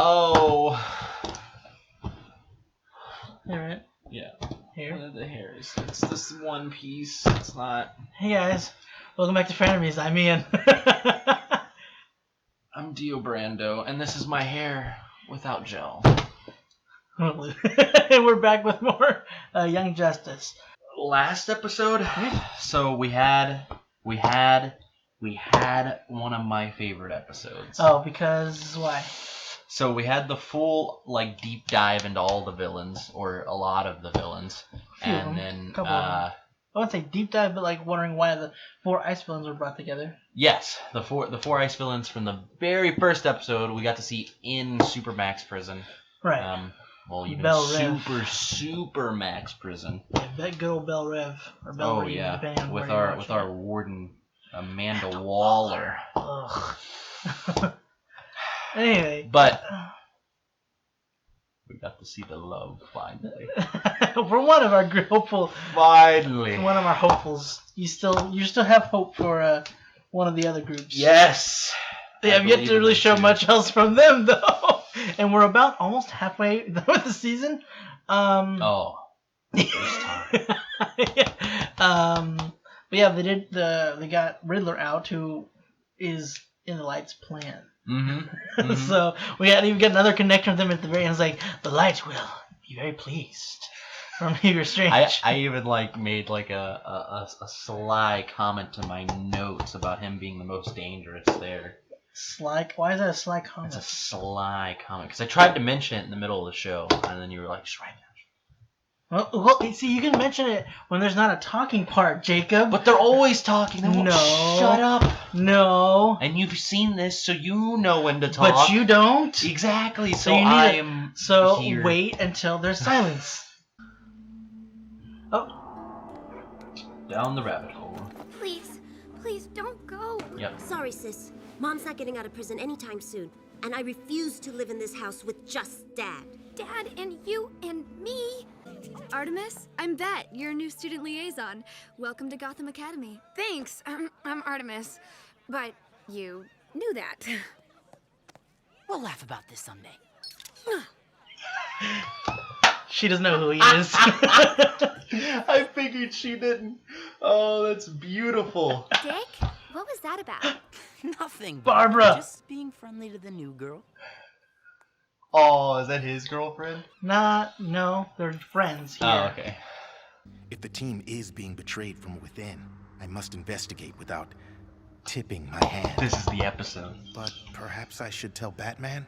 Oh. Alright. Yeah. Here. One of the hairs. It's this one piece. It's not. Hey guys. Welcome back to Frenemies. I'm Ian. I'm Dio Brando, and this is my hair without gel. And we're back with more Young Justice. Last episode, so we had one of my favorite episodes. Oh, because why? So we had the full deep dive into all the villains, or a lot of the villains, and then I wouldn't say deep dive, but wondering why the 4 ice villains were brought together. Yes, the four ice villains from the very first episode we got to see in Supermax prison. Right. Well, even Bell super max prison. Yeah, that good old Bell Rev or Bell Rev, depending on with where our warden Amanda Waller. Ugh. Anyway, but we got to see the love finally. For one of our hopeful. Finally. One of our hopefuls. You still have hope for one of the other groups. Yes. They have yet to really show much else from them though. And we're about almost halfway done with the season. First time. But yeah, they got Riddler out, who is in the Light's plan. Mm-hmm. So we had even get another connection with them at the very end. It's like, the Light will be very pleased from Hugo Strange. I even made a sly comment to my notes about him being the most dangerous there. Sly? Why is that a sly comment? It's a sly comment because I tried to mention it in the middle of the show, and then you were like, just write it down. Well, see, you can mention it when there's not a talking part, Jacob. But they're always talking. They won't shut up. No. And you've seen this, so you know when to talk. But you don't. Exactly. So here. Wait until there's silence. Oh. Down the rabbit hole. Please don't go. Yep. Sorry, sis. Mom's not getting out of prison anytime soon. And I refuse to live in this house with just Dad. Dad and you and me. Artemis, I'm Bet, your new student liaison. Welcome to Gotham Academy. Thanks, I'm Artemis. But you knew that. We'll laugh about this someday. She doesn't know who he is. I figured she didn't. Oh, that's beautiful. Dick, what was that about? Nothing. Barbara. Just being friendly to the new girl. Oh, is that his girlfriend? No, they're friends here. Oh, okay. If the team is being betrayed from within, I must investigate without tipping my hand. This is the episode. But perhaps I should tell Batman?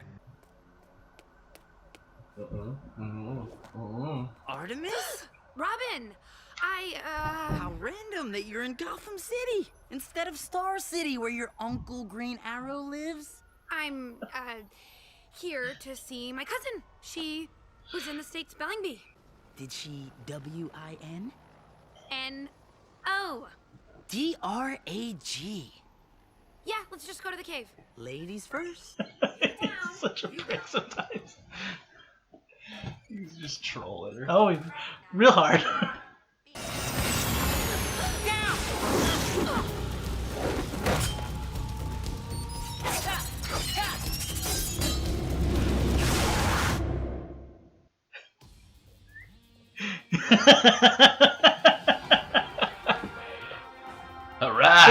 Artemis? Robin, How random that you're in Gotham City instead of Star City where your Uncle Green Arrow lives. I'm, here to see my cousin. She was in the state spelling bee. Did she W-I-N? N-O. D-R-A-G. Yeah, let's just go to the cave. Ladies first. He's such a prick sometimes. He's just trolling her. Oh, real hard. All right.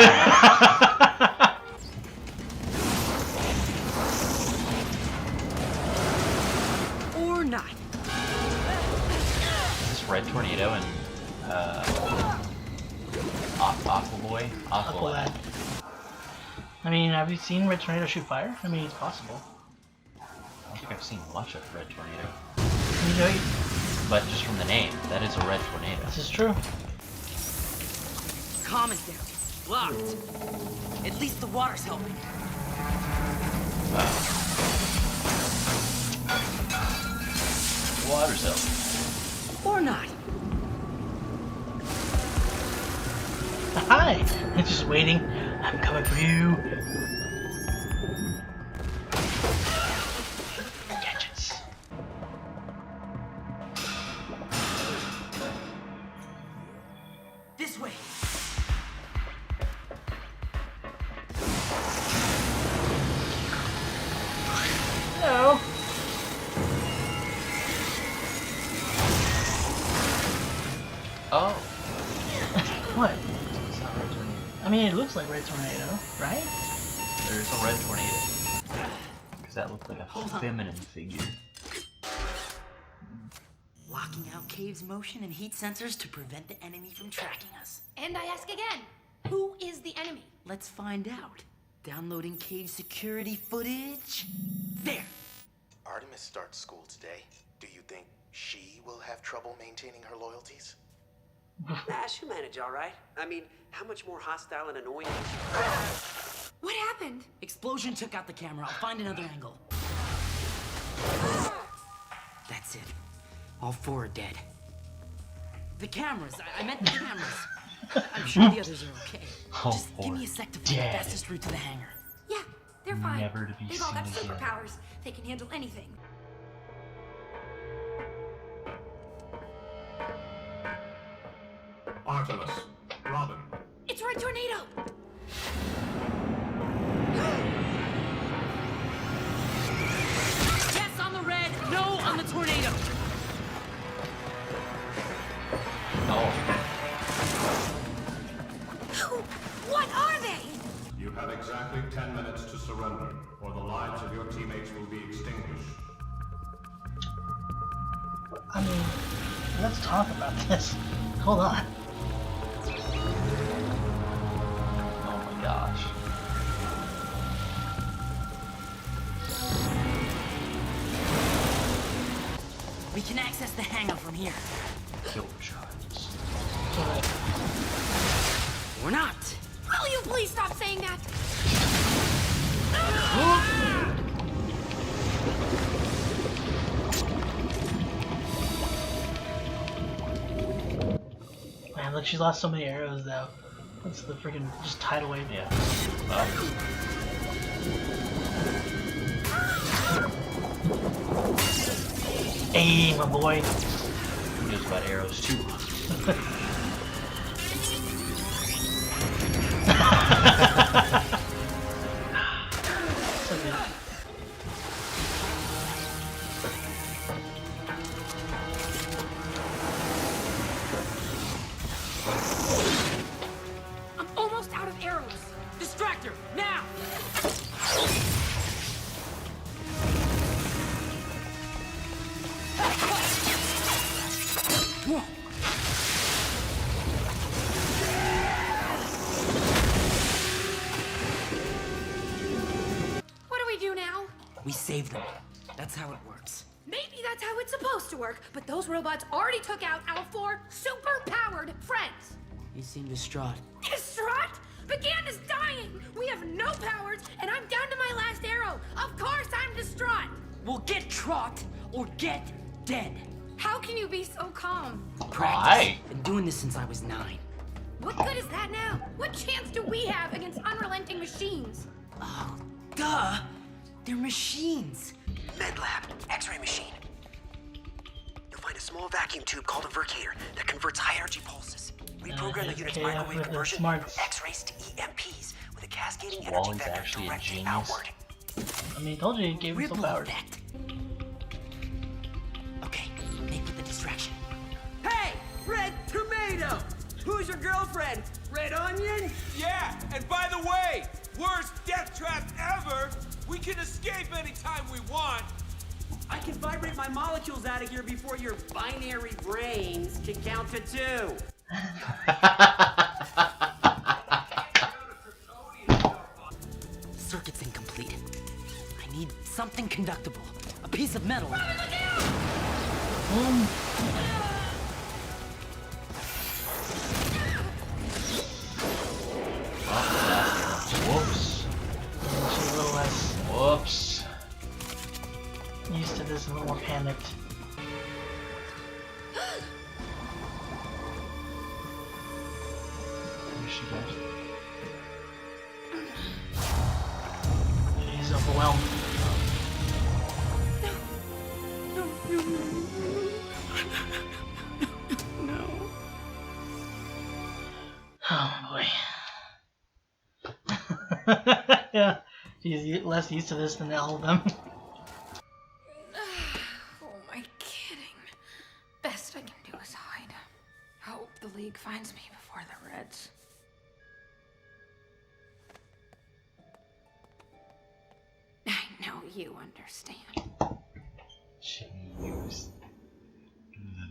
Or not. Is this Red Tornado and Aquaboy? Aqualad. I mean, have you seen Red Tornado shoot fire? I mean, it's possible. I don't think I've seen much of Red Tornado. You know, But just from the name, that is a Red Tornado. this is true. Calm it down. Locked. At least the water's helping. Water's helping. Or not. Hi! I'm just waiting. I'm coming for you. Gadgets. This way. Hello. looks like Red Tornado, right? There's a red tornado. Because that looked like a feminine figure. Locking out Cave's motion and heat sensors to prevent the enemy from tracking us. And I ask again, who is the enemy? Let's find out. Downloading Cave security footage. There. Artemis starts school today. Do you think she will have trouble maintaining her loyalties? Nah, she'll manage all right. I mean, how much more hostile and annoying? What happened? Explosion took out the camera. I'll find another angle. That's it. All 4 are dead. The cameras. I meant the cameras. I'm sure the others are okay. Just give me a sec to find the fastest route to the hangar. Yeah, they're fine. Never to be They've all got seen again. superpowers. They can handle anything. Artemis, Robin. It's Red Tornado! Yes on the red, no on the tornado. Oh. What are they? You have exactly 10 minutes to surrender, or the lives of your teammates will be extinguished. I mean, let's talk about this. Hold on. Oh my gosh. We can access the hangar from here. Killer shots. Or not. Will you please stop saying that? Man, look, she's lost so many arrows though. That's the freaking just tidal wave. Yeah. Hey, my boy. Who knows about arrows too? So good. I'm almost out of arrows. Distract her, now! Whoa. What do we do now? We save them. That's how it works. Maybe that's how it's supposed to work, but those robots already took out our 4 super-powered friends. You seem distraught. Distraught? Began is dying! We have no powers, and I'm down to my last arrow. Of course I'm distraught! We'll get trot or get dead. How can you be so calm? Practice. Why? Been doing this since I was 9. What good is that now? What chance do we have against unrelenting machines? Oh, duh. They're machines. Med lab, X-ray machine. You'll find a small vacuum tube called a vercator that converts high-energy pulses. Reprogram the unit's okay, microwave with the conversion smarts. from X-rays to EMPs with a cascading energy Wally's vector actually a directly genius. outward. I mean, told you he gave him some Ripple powers. effect. Okay, make with the distraction. Hey, Red Tomato! Who's your girlfriend? Red Onion? Yeah, and by the way, worst death trap ever! We can escape anytime we want! I can vibrate my molecules out of here before your binary brains can count to 2. Circuit's incomplete. I need something conductible. A piece of metal. Whoops. She's a little less Whoops. used to this, a little more panicked. There she goes. She's overwhelmed. Oh boy. Yeah, she's less used to this than all of them. Oh my kidding. Best I can do is hide. Hope the League finds me before the Reds. you understand. She used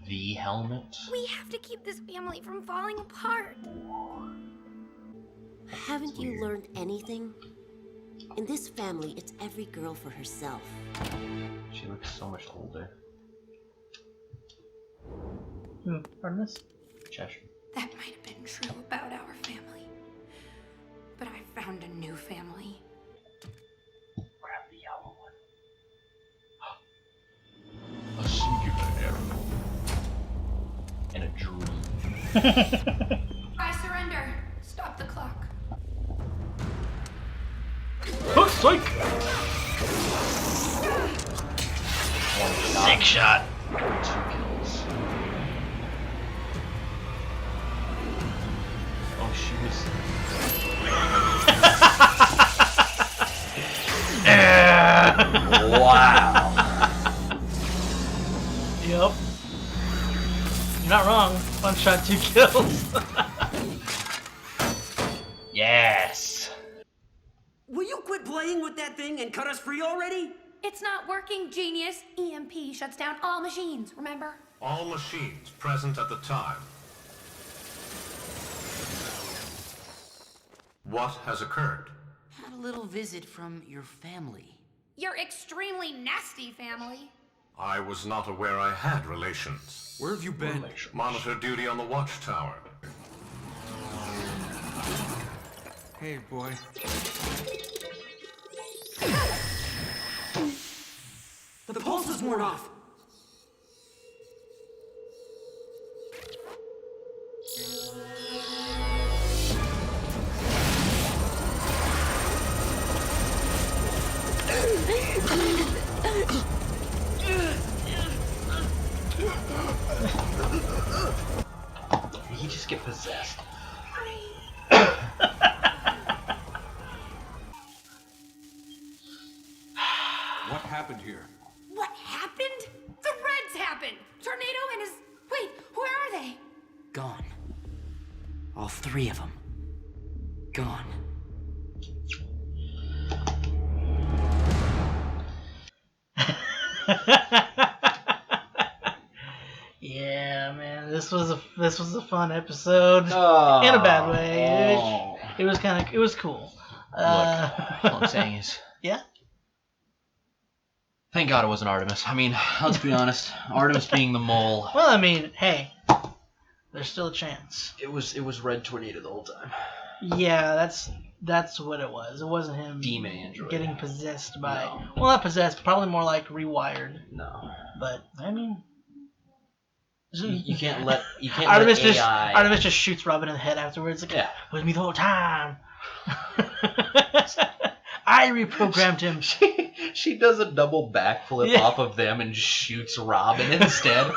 the helmet. We have to keep this family from falling apart. Haven't you learned anything? In this family, it's every girl for herself. She looks so much older. Artemis? Cheshire. That might have been true about our family. But I found a new family. Grab the yellow one. A singular arrow. And a dream. I surrender. Stop the clock. Oh, psych! Sick shot. 2 kills. Oh, she was. Wow. Yep. You're not wrong. 1 shot, 2 kills. Yes. Will you quit playing with that thing and cut us free already? It's not working, genius. EMP shuts down all machines, remember? All machines present at the time. What has occurred? Had a little visit from your family. Your extremely nasty family. I was not aware I had relations. Where have you been? Monitor duty on the watchtower. Hey, boy. The pulses weren't off. Did he just get possessed? What happened here? What happened? The Reds happened! Tornado and his... Wait, where are they? Gone. All 3 of them. Gone. Yeah, man, this was a fun episode Oh, in a bad way. oh. It was cool. Look, all I'm saying is, Yeah. thank God it wasn't Artemis. I mean, let's be honest. Artemis being the mole. Well, I mean, hey, there's still a chance. It was Red Tornado the whole time. Yeah, that's what it was. It wasn't him Demon android. getting possessed by. No. Well, not possessed, probably more like rewired. No. But I mean, You can't let Artemis let AI. Artemis just shoots Robin in the head afterwards. Like, Yeah. it was me the whole time. I reprogrammed him. She does a double backflip off of them and shoots Robin instead.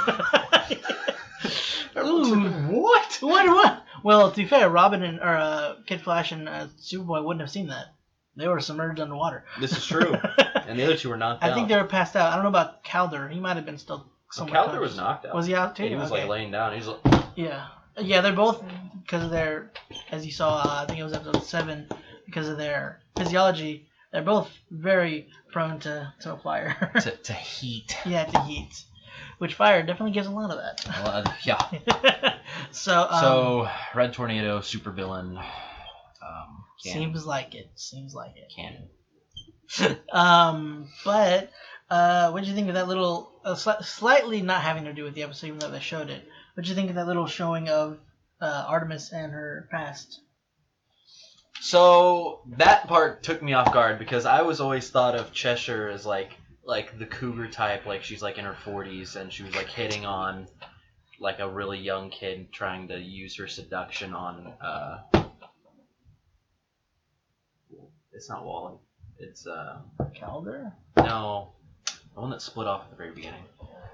What? What? Well, to be fair, Robin and Kid Flash and Superboy wouldn't have seen that. They were submerged underwater. This is true. And the other 2 were knocked out. I think they were passed out. I don't know about Calder. He might have been still somewhere. Calder was knocked out. Was he out too? Yeah, he was Okay. like laying down. He's like. Yeah. Yeah, they're both, because of their, as you saw, I think it was episode 7, because of their physiology, they're both very prone to a fire. to heat. Yeah, to heat. Which fire definitely gives a lot of that. Well, yeah. So, Red Tornado, supervillain. seems like it. Canon. But what did you think of that little, slightly not having to do with the episode, even though they showed it? What did you think of that little showing of Artemis and her past? So that part took me off guard because I was always thought of Cheshire as like the cougar type, like she's like in her 40s and she was like hitting on like a really young kid trying to use her seduction on it's not Wally. It's Calder? No. The one that split off at the very beginning.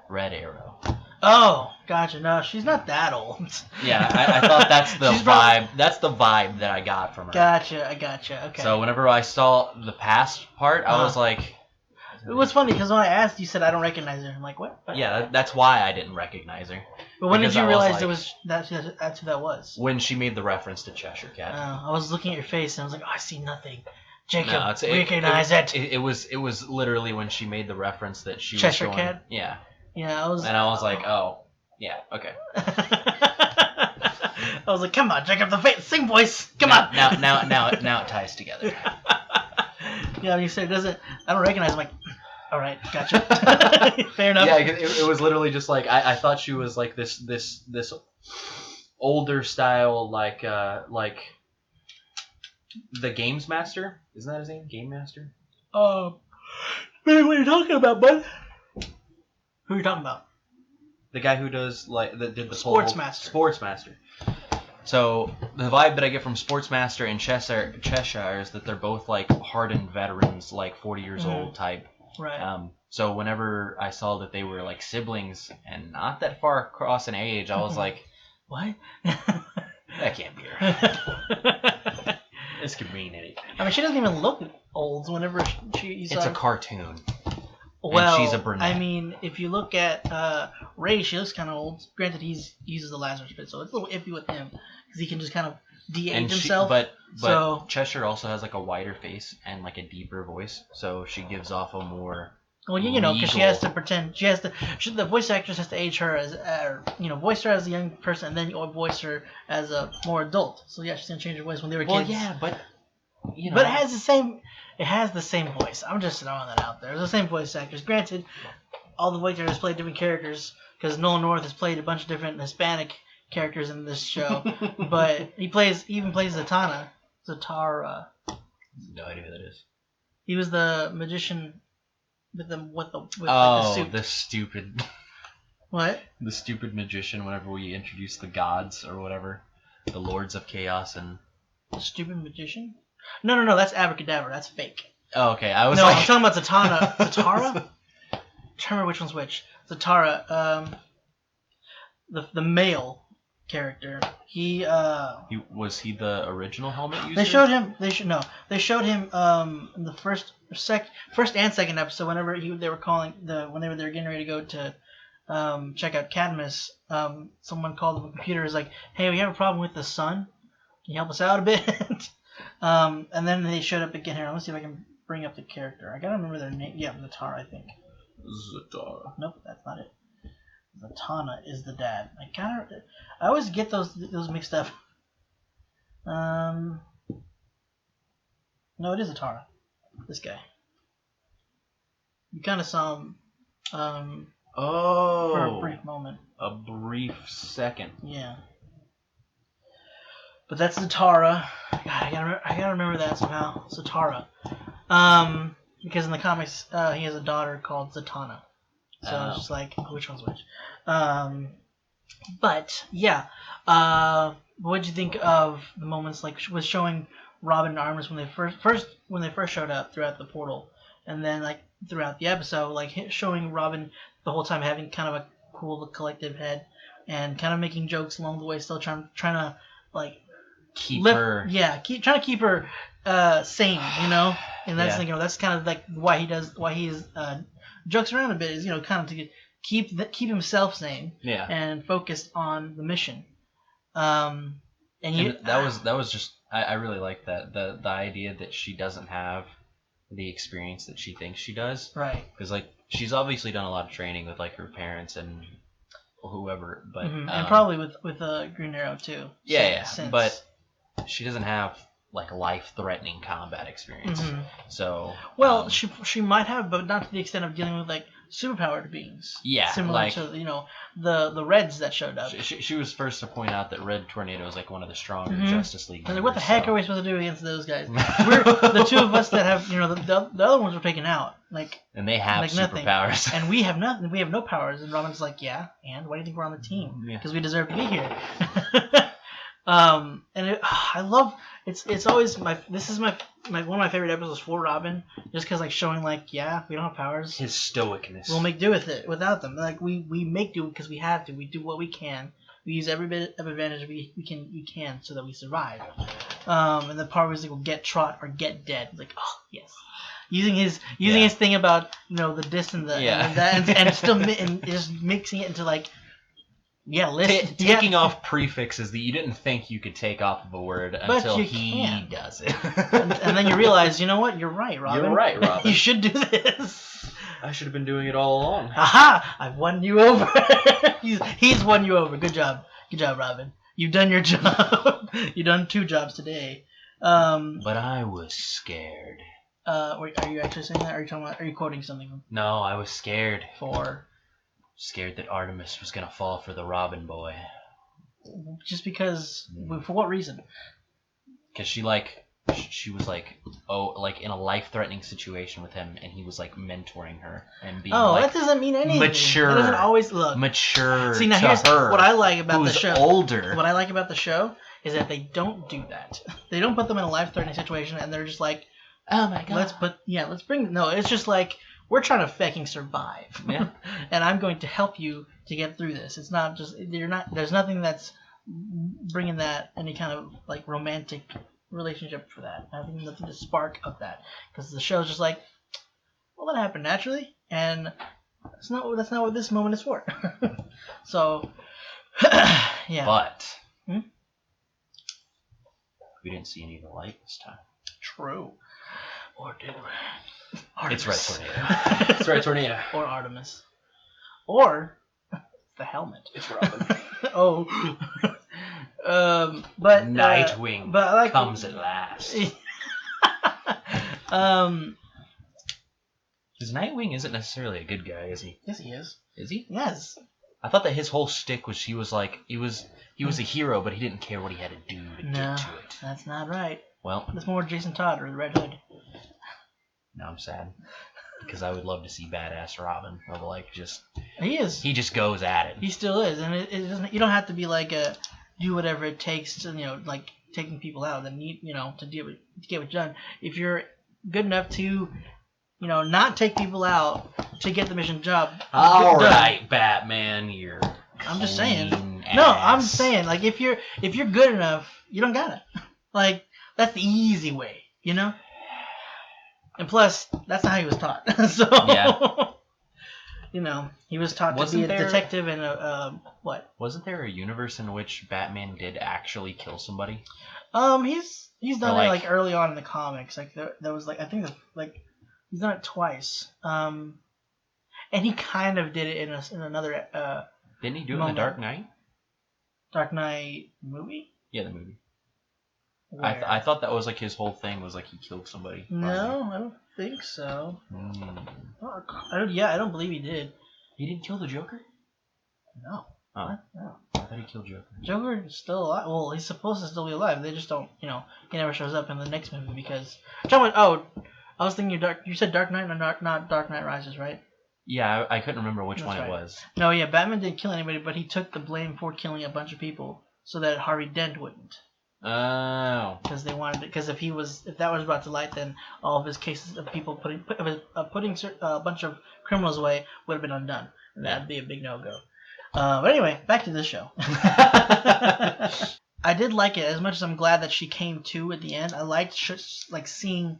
Red Arrow. Oh, gotcha. No, she's not that old. Yeah, I thought that's the She's vibe. probably- That's the vibe that I got from her. Gotcha, I gotcha. Okay. So whenever I saw the past part, I was like, it was funny because when I asked, you said I don't recognize her. I'm like, what? yeah, that's why I didn't recognize her. But when Because did you I realize like- it was that's who that was? When she made the reference to Cheshire Cat. I was looking at your face and I was like, oh, I see nothing. Jacob, recognize it. It was literally when she made the reference that she Cheshire was going. Cat? Yeah. Yeah, I was like, oh, yeah, okay. I was like, come on, Jacob, sing voice, come on. Now it ties together. Yeah, when you said it doesn't, I don't recognize. I'm like, all right, gotcha. Fair enough. Yeah, it was literally just like I thought she was like this older style like the Games Master. Isn't that his name? Game Master. What are you talking about, bud? Who are you talking about? The guy who does that did the Sportsmaster. Sportsmaster. So the vibe that I get from Sportsmaster and Cheshire is that they're both like hardened veterans, like 40 years old type. Right. So whenever I saw that they were like siblings and not that far across in age, I was like, what? That can't be her. This could mean anything. I mean, she doesn't even look old. Whenever she's it's a cartoon. Well, and she's a brunette. I mean, if you look at Ray, she looks kind of old. Granted, he uses the Lazarus Pit, so it's a little iffy with him because he can just kind of de-age himself. But so, Cheshire also has like a wider face and like a deeper voice, so she gives off a more. Well, you know, because she has to pretend. The voice actress has to age her as, voice her as a young person, and then voice her as a more adult. So yeah, she's gonna change her voice when they were kids. Well, yeah, but but it has the same. It has the same voice. I'm just throwing that out there. It's the same voice actors. Granted, all the voice actors play different characters because Nolan North has played a bunch of different Hispanic characters in this show, but he even plays Zatara. No idea who that is. He was the magician with the suit. The stupid. What? The stupid magician. Whenever we introduce the gods or whatever, the lords of chaos and. The stupid magician? No. That's Abracadabra. That's fake. Oh, okay. I'm talking about Zatanna. Zatara? I'm trying to remember which one's which. Zatara. The male character. Was he the original helmet user? They showed him. They showed him in the first and second episode. Whenever they were getting ready to go to check out Cadmus, someone called them a computer. Is like, hey, we have a problem with the sun. Can you help us out a bit? And then they showed up again here. Let me see if I can bring up the character. I gotta remember their name. Yeah, Zatara, I think. Zatara. Nope, that's not it. Zatanna is the dad. I always get those mixed up. No, it is Zatara. This guy. You kind of saw him. For a brief moment. A brief second. Yeah. But that's Zatara. God, I gotta remember that somehow. Zatara. Because in the comics, he has a daughter called Zatanna. So it's just like, which one's which? But yeah. What'd you think of the moments like was showing Robin and Artemis when they first showed up throughout the portal, and then like throughout the episode, like showing Robin the whole time having kind of a cool collective head and kind of making jokes along the way, still trying to like. Trying to keep her sane, and that's that's kind of like why he's jokes around a bit is kind of to keep himself sane, and focused on the mission. That was just I really like that the idea that she doesn't have the experience that she thinks she does, right? Because like she's obviously done a lot of training with like her parents and whoever, but and probably with Green Arrow too. But she doesn't have like life-threatening combat experience. So she might have, but not to the extent of dealing with like superpowered beings. Yeah, similar to the Reds that showed up. She was first to point out that Red Tornado is like one of the stronger Justice League members. Like, what the heck are we supposed to do against those guys? We're the two of us that have the other ones were taken out and they have like superpowers, and we have nothing. We have no powers. And Robin's like, yeah, and why do you think we're on the team? Because we deserve to be here. I love it's always this is my one of my favorite episodes for Robin, just because like showing like we don't have powers, his stoicness, we'll make do with it without them. Like we make do because we have to. We do what we can. We use every bit of advantage we can so that we survive. And the part where he's like, we'll get trot or get dead. It's like, oh yes, using his thing about the dis and the and still and just mixing it into like Yeah, taking off prefixes that you didn't think you could take off of a word until he does it. and then you realize, you know what? You're right, Robin. You're right, Robin. You should do this. I should have been doing it all along. Aha! I've won you over. He's won you over. Good job. Good job, Robin. You've done your job. You've done 2 jobs today. But I was scared. Wait, are you actually saying that? Are you quoting something? No, I was scared. Scared that Artemis was gonna fall for the Robin boy. Just because? For what reason? Because she was in a life-threatening situation with him, and he was like mentoring her and being that doesn't mean anything. Mature. That doesn't always look mature. See, now to here's her, what I like about the show. Older. What I like about the show is that they don't do that. They don't put them in a life-threatening situation, and they're just like, oh my god. Let's bring. No, it's just like, we're trying to fucking survive. Yeah. And I'm going to help you to get through this. It's not just there's nothing that's bringing that any kind of like romantic relationship for that. I think nothing to spark of that, because the show's just like, well, that happened naturally, and that's not what this moment is for. So, yeah. But we didn't see any of the light this time. True. Or did we? It's Red Tornado. It's Red Tornado. Or Artemis. Or the helmet. It's Robin. But Nightwing comes at last. Because Nightwing isn't necessarily a good guy, is he? Yes, he is. Is he? Yes. I thought that his whole shtick was he was a hero, but he didn't care what he had to do to get to it. That's not right. Well, that's more Jason Todd or the Red Hood. Now I'm sad, because I would love to see badass Robin. Of he is. He just goes at it. He still is, and it doesn't. You don't have to be like do whatever it takes to like taking people out. Then to get what done. If you're good enough to not take people out to get the mission job. All right, Batman, you're. I'm just saying. Ass. No, I'm saying like if you're good enough, you don't got it. Like that's the easy way, And plus, that's not how he was taught. So, yeah. He was taught to be a detective and what? Wasn't there a universe in which Batman did actually kill somebody? He's done it like early on in the comics. Like there was I think he's done it twice. And he kind of did it in another. Didn't he do it in the Dark Knight? Dark Knight movie? Yeah, the movie. I thought that was like his whole thing was like he killed somebody. No, I don't think so. I don't believe he did. He didn't kill the Joker? No. Oh. What? No. I thought he killed Joker. Joker is still alive. Well, he's supposed to still be alive. They just don't, he never shows up in the next movie because. I was thinking you said Dark Knight, not Dark Knight Rises, right? Yeah, I couldn't remember which one it was. No, yeah, Batman didn't kill anybody, but he took the blame for killing a bunch of people so that Harvey Dent wouldn't. Oh. Because they wanted it. Because if that was brought to light, then all of his cases of people putting a bunch of criminals away would have been undone, and that'd be a big no-go. But anyway, back to this show. I did like it as much as I'm glad that she came to at the end. I liked seeing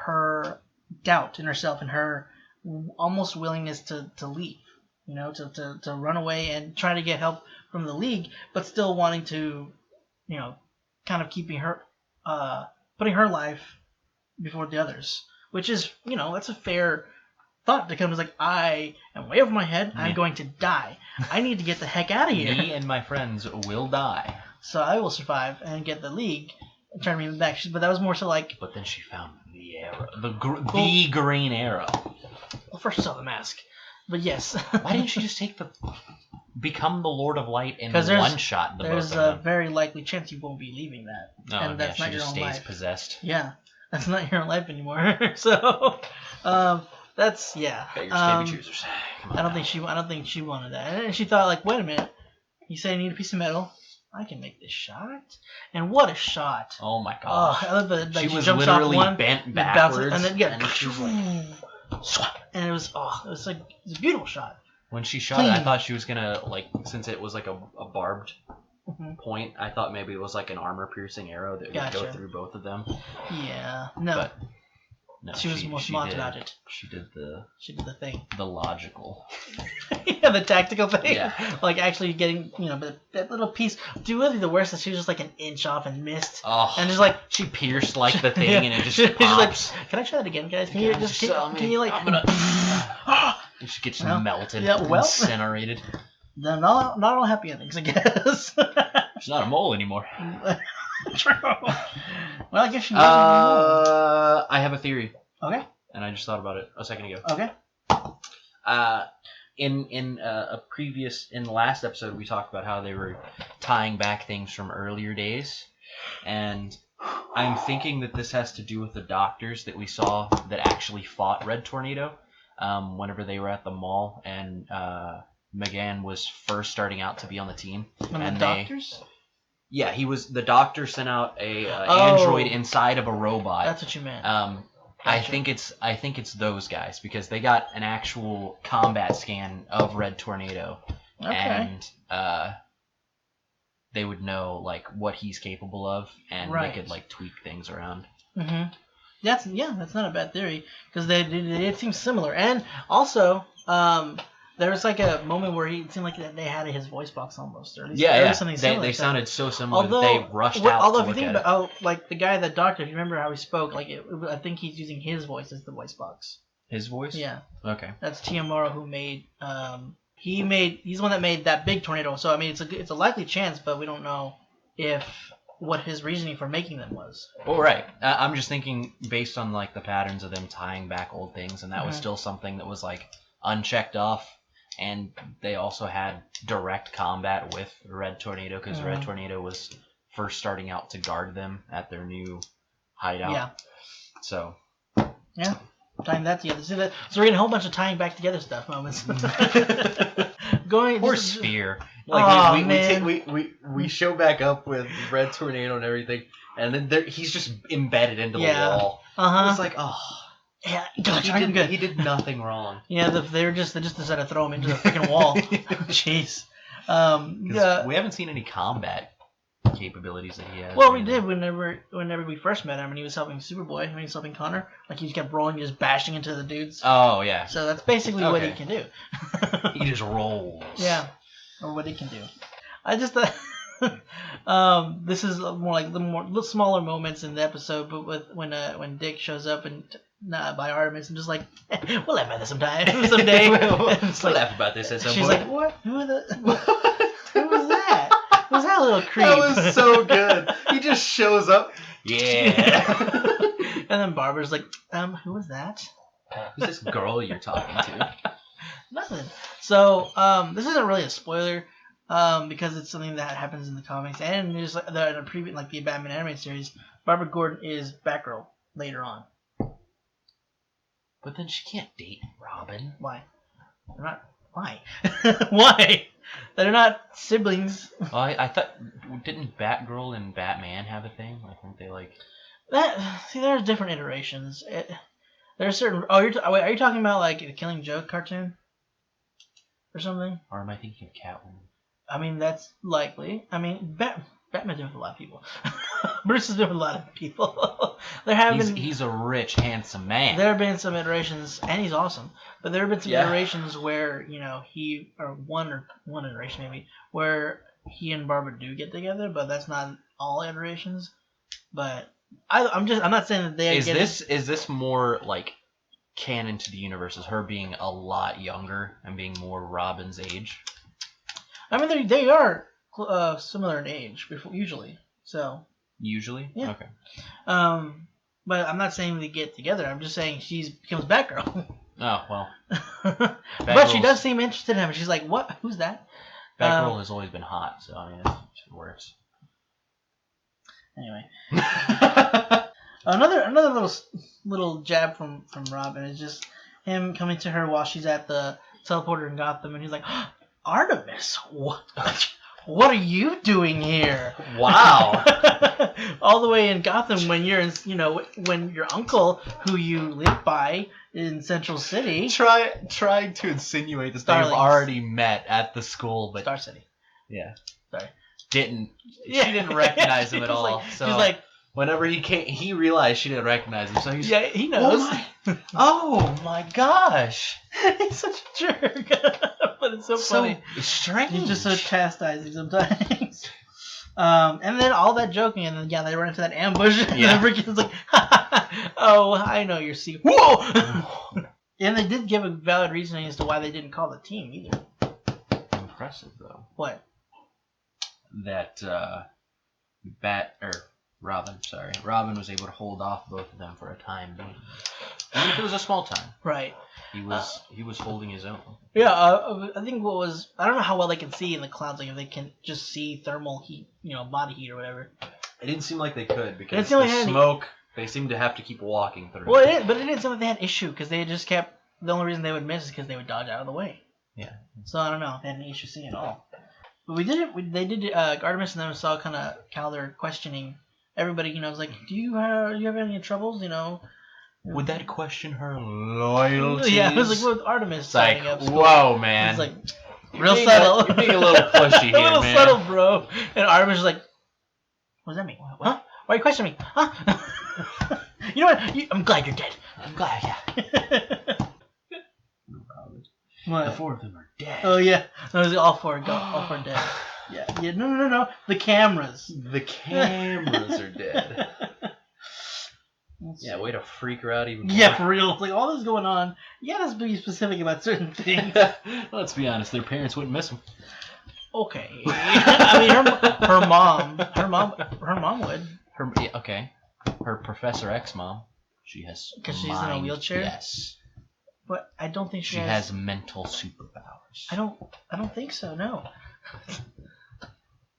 her doubt in herself and her almost willingness to leave, to run away and try to get help from the League, but still wanting to, kind of keeping her, putting her life before the others, which is, that's a fair thought to come. It's like, I am way over my head. I'm going to die. I need to get the heck out of here. Me and my friends will die. So I will survive and get the League and try to bring them back. But that was more so like. But then she found the arrow, the green arrow. Well, first she saw the mask, but yes. Why didn't she just become the Lord of Light in one shot? There's a very likely chance you won't be leaving that. Oh, and that's not she your just own stays life. Possessed. Yeah, that's not your own life anymore. So, that's baby choosers. I don't think she wanted that, and she thought like, wait a minute, you said I need a piece of metal. I can make this shot, and what a shot! Oh my gosh! I love that. She was literally bent backwards, and then and she was like, and it was a beautiful shot. When she shot it, I thought she was gonna since it was like a barbed point, I thought maybe it was like an armor-piercing arrow that would go through both of them. Yeah, no. No, she was more smart did. about it. She did the thing. The logical. Yeah, the tactical thing. Yeah. Like actually getting, but that little piece. Do really the worst is she was just like an inch off and missed. Oh. And just like she pierced like the thing and it just she's pops. like, can I try that again, guys? Can you just can you like? I'm gonna. You should get melted. Yeah, well, incinerated. Then not all happy endings, I guess. She's not a mole anymore. True. Well, I guess she was. I have a theory. Okay. And I just thought about it a second ago. Okay. In the last episode, we talked about how they were tying back things from earlier days, and I'm thinking that this has to do with the doctors that we saw that actually fought Red Tornado, whenever they were at the mall, and McGann was first starting out to be on the team. And the doctors? Yeah, the doctor sent out a android inside of a robot. That's what you meant. Gotcha. I think it's those guys because they got an actual combat scan of Red Tornado, and they would know like what he's capable of, and they could like tweak things around. Mm-hmm. That's not a bad theory because they did seem similar, and also there was like a moment where it seemed like they had his voice box almost, or at least something similar. They sounded so similar that they rushed out. Although if you think about like the guy, the doctor, if you remember how he spoke, like I think he's using his voice as the voice box. His voice? Yeah. Okay. That's Tiamura who made. He's the one that made that big tornado. So I mean, it's a likely chance, but we don't know what his reasoning for making them was. Oh right. I'm just thinking based on like the patterns of them tying back old things, and that was still something that was like unchecked off. And they also had direct combat with Red Tornado because Red Tornado was first starting out to guard them at their new hideout. Yeah. So. Yeah. Tying that together. So we're getting a whole bunch of tying back together stuff moments. Poor Spear. Like we show back up with Red Tornado and everything, and then he's just embedded into the wall. It's like yeah, he did nothing wrong. Yeah, they just decided to throw him into the freaking wall. Jeez. We haven't seen any combat capabilities that he has. Well, we did whenever we first met him, and he was helping Superboy, when he was helping Connor. Like he just kept rolling, just bashing into the dudes. Oh yeah. So that's basically what he can do. He just rolls. Yeah, or what he can do. I just thought. This is more like little smaller moments in the episode, but when Dick shows up and by Artemis and just like we'll laugh about this someday. We'll laugh about this at some point. She's like, what? Who was that? Who was that little creep? That was so good. He just shows up. Yeah. And then Barbara's like, who was that? Who's this girl you're talking to? Nothing. So this isn't really a spoiler. Because it's something that happens in the comics and there's like the previous like the Batman animated series. Barbara Gordon is Batgirl later on. But then she can't date Robin. Why? They're not. Why? Why? They're not siblings. Oh, I thought didn't Batgirl and Batman have a thing? I think they like that. See, there's different iterations. There's certain. Oh, are you talking about like the Killing Joke cartoon or something? Or am I thinking of Catwoman? I mean, that's likely. I mean, Batman's been with a lot of people. Bruce has been with a lot of people. He's a rich, handsome man. There have been some iterations, and he's awesome. But there have been some iterations where one iteration maybe where he and Barbara do get together, but that's not all iterations. But I'm not saying that they is this more like canon to the universe? Is her being a lot younger and being more Robin's age? I mean, they are similar in age usually. So usually, yeah. Okay. But I'm not saying they get together. I'm just saying she becomes Batgirl. Oh well. But she does seem interested in him. She's like, "What? Who's that?" Batgirl has always been hot, so I mean, it works. Anyway, another little jab from Robin is just him coming to her while she's at the teleporter in Gotham, and he's like, Artemis, what are you doing here? Wow. All the way in Gotham when you're when your uncle who you live by in Central City trying to insinuate that they've already met at the school, but Star City. Yeah. Sorry. She didn't recognize him at all. Like, so she's like, Whenever he realized she didn't recognize him, so he's he knows. Oh my gosh! He's such a jerk, but it's so funny. Strange. He's just so chastising sometimes. And then all that joking, and then they run into that ambush, and the freaking like, oh, I know your secret. Whoa! And they did give a valid reasoning as to why they didn't call the team either. Impressive though. What? That Robin was able to hold off both of them for a time being. Even if it was a small time. Right. He was holding his own. Yeah, I think I don't know how well they can see in the clouds, like if they can just see thermal heat, body heat or whatever. It didn't seem like they could because the smoke. They seemed to have to keep walking through. Well, but it didn't seem like they had issue because they just kept. The only reason they would miss is because they would dodge out of the way. Yeah. So I don't know if they had any issue seeing it at all. But we did it. They did. Artemis and them saw kind of Calder questioning everybody. Was like, do you have any troubles? Would that question her loyalty? Yeah, it was like with Artemis. It's like, whoa, man. It's like real subtle. You're being a little pushy here, a little man. subtle, bro. And Artemis was like, what does that mean? Huh? Why are you questioning me? Huh? You know what? I'm glad you're dead. I'm glad. Yeah. What? The 4 of them are dead. Oh yeah, those are all 4 dead. Yeah. No. The cameras. The cameras are dead. Yeah, way to freak her out even more. Yeah, for real. Like all this going on, you gotta be specific about certain things. Let's be honest, their parents wouldn't miss them. Okay. I mean, her mom would. Okay. Her Professor X mom, she has. Because she's in a wheelchair. Yes. But I don't think she has mental superpowers. I don't think so. No.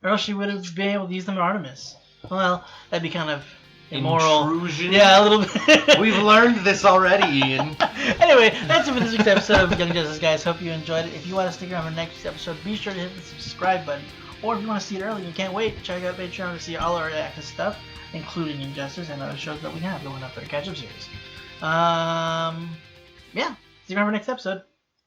Or else she would have been able to use them in Artemis. Well, that'd be kind of immoral. Intrusion? Yeah, a little bit. We've learned this already, Ian. Anyway, that's it for this week's episode of Young Justice, guys. Hope you enjoyed it. If you want to stick around for the next episode, be sure to hit the subscribe button. Or if you want to see it early and you can't wait, check out Patreon to see all our access stuff, including Injustice and other shows that we have going up for the catch-up series. Yeah, see you around for the next episode.